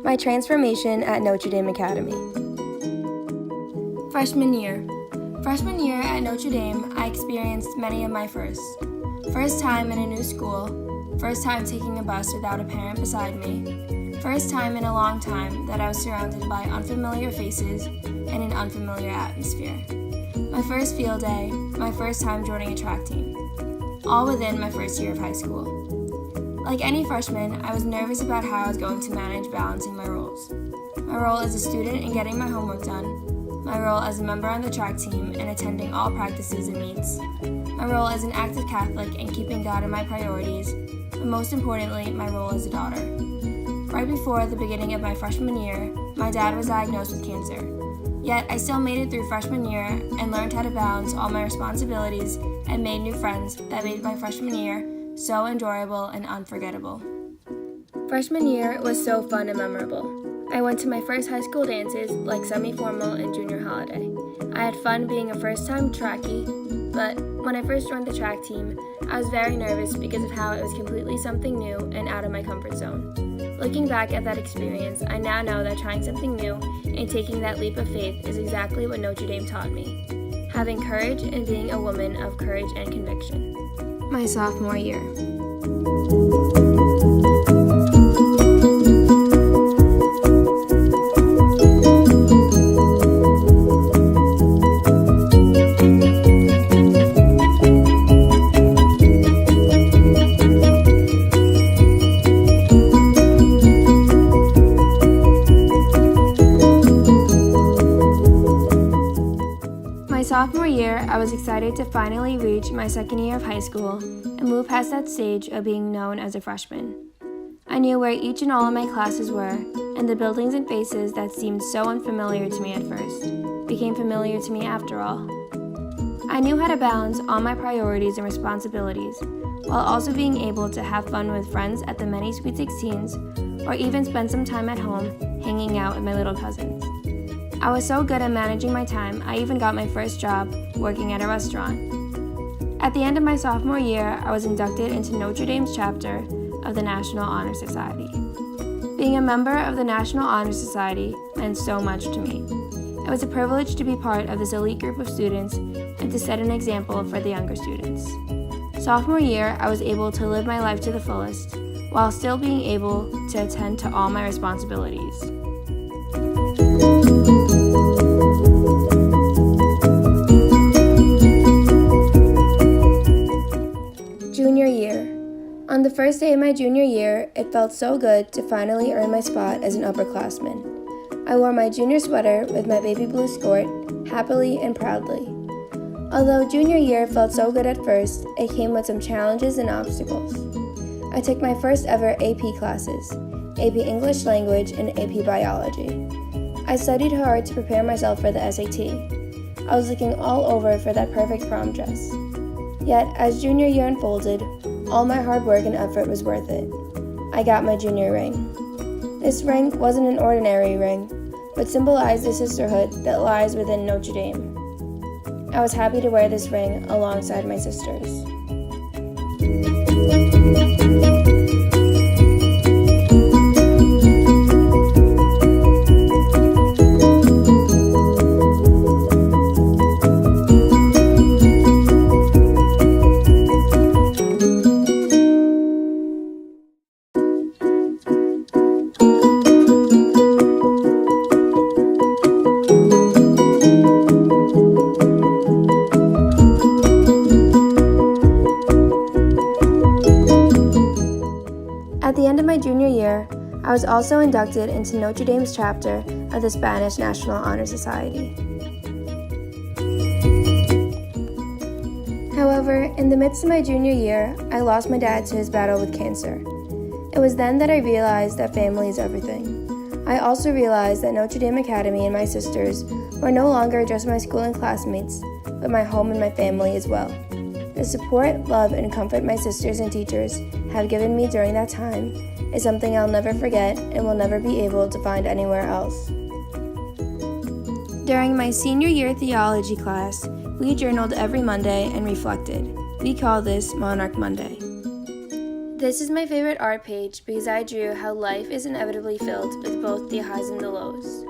My transformation at Notre Dame Academy. Freshman year. Freshman year at Notre Dame, I experienced many of my firsts. First time in a new school, first time taking a bus without a parent beside me, first time in a long time that I was surrounded by unfamiliar faces and an unfamiliar atmosphere. My first field day, my first time joining a track team, all within my first year of high school. Like any freshman, I was nervous about how I was going to manage balancing my roles. My role as a student and getting my homework done, my role as a member on the track team and attending all practices and meets, my role as an active Catholic and keeping God in my priorities, but most importantly, my role as a daughter. Right before the beginning of my freshman year, my dad was diagnosed with cancer. Yet I still made it through freshman year and learned how to balance all my responsibilities and made new friends that made my freshman year so enjoyable and unforgettable. Freshman year was so fun and memorable. I went to my first high school dances like semi-formal and junior holiday. I had fun being a first-time trackie, but when I first joined the track team, I was very nervous because of how it was completely something new and out of my comfort zone. Looking back at that experience, I now know that trying something new and taking that leap of faith is exactly what Notre Dame taught me. Having courage and being a woman of courage and conviction. My sophomore year. Sophomore year, I was excited to finally reach my second year of high school and move past that stage of being known as a freshman. I knew where each and all of my classes were, and the buildings and faces that seemed so unfamiliar to me at first became familiar to me after all. I knew how to balance all my priorities and responsibilities while also being able to have fun with friends at the many Sweet 16s or even spend some time at home hanging out with my little cousins. I was so good at managing my time, I even got my first job working at a restaurant. At the end of my sophomore year, I was inducted into Notre Dame's chapter of the National Honor Society. Being a member of the National Honor Society meant so much to me. It was a privilege to be part of this elite group of students and to set an example for the younger students. Sophomore year, I was able to live my life to the fullest, while still being able to attend to all my responsibilities. Junior year. On the first day of my junior year, it felt so good to finally earn my spot as an upperclassman. I wore my junior sweater with my baby blue skirt, happily and proudly. Although junior year felt so good at first, it came with some challenges and obstacles. I took my first ever AP classes, AP English Language and AP Biology. I studied hard to prepare myself for the SAT. I was looking all over for that perfect prom dress. Yet, as junior year unfolded, all my hard work and effort was worth it. I got my junior ring. This ring wasn't an ordinary ring, but symbolized the sisterhood that lies within Notre Dame. I was happy to wear this ring alongside my sisters. At the end of my junior year, I was also inducted into Notre Dame's chapter of the Spanish National Honor Society. However, in the midst of my junior year, I lost my dad to his battle with cancer. It was then that I realized that family is everything. I also realized that Notre Dame Academy and my sisters were no longer just my school and classmates, but my home and my family as well. The support, love, and comfort my sisters and teachers have given me during that time is something I'll never forget and will never be able to find anywhere else. During my senior year theology class, we journaled every Monday and reflected. We call this Monarch Monday. This is my favorite art page because I drew how life is inevitably filled with both the highs and the lows.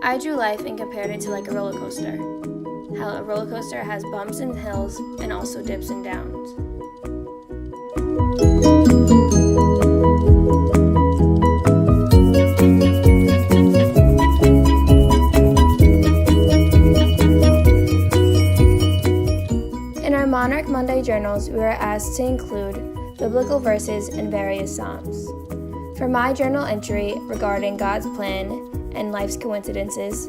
I drew life and compared it to like a roller coaster. How a roller coaster has bumps and hills and also dips and downs. In our Monarch Monday journals, we were asked to include biblical verses and various psalms. For my journal entry regarding God's plan and life's coincidences,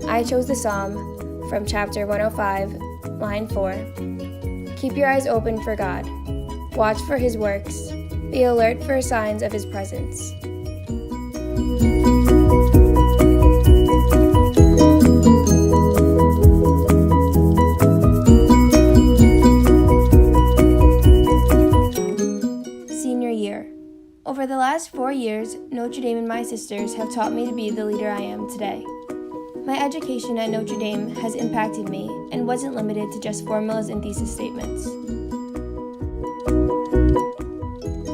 I chose the psalm from chapter 105, line 4. Keep your eyes open for God. Watch for His works. Be alert for signs of His presence. Senior year. Over the last 4 years, Notre Dame and my sisters have taught me to be the leader I am today. My education at Notre Dame has impacted me and wasn't limited to just formulas and thesis statements.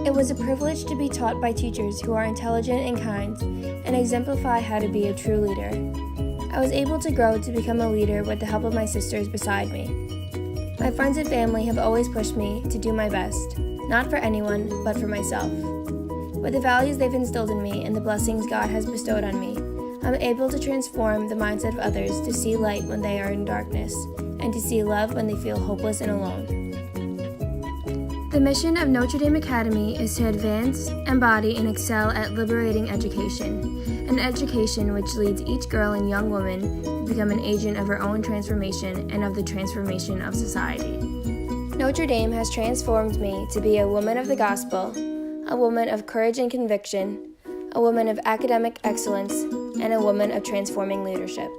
It was a privilege to be taught by teachers who are intelligent and kind and exemplify how to be a true leader. I was able to grow to become a leader with the help of my sisters beside me. My friends and family have always pushed me to do my best, not for anyone, but for myself. With the values they've instilled in me and the blessings God has bestowed on me, I'm able to transform the mindset of others to see light when they are in darkness and to see love when they feel hopeless and alone. The mission of Notre Dame Academy is to advance, embody, and excel at liberating education, an education which leads each girl and young woman to become an agent of her own transformation and of the transformation of society. Notre Dame has transformed me to be a woman of the gospel, a woman of courage and conviction, a woman of academic excellence, and a woman of transforming leadership.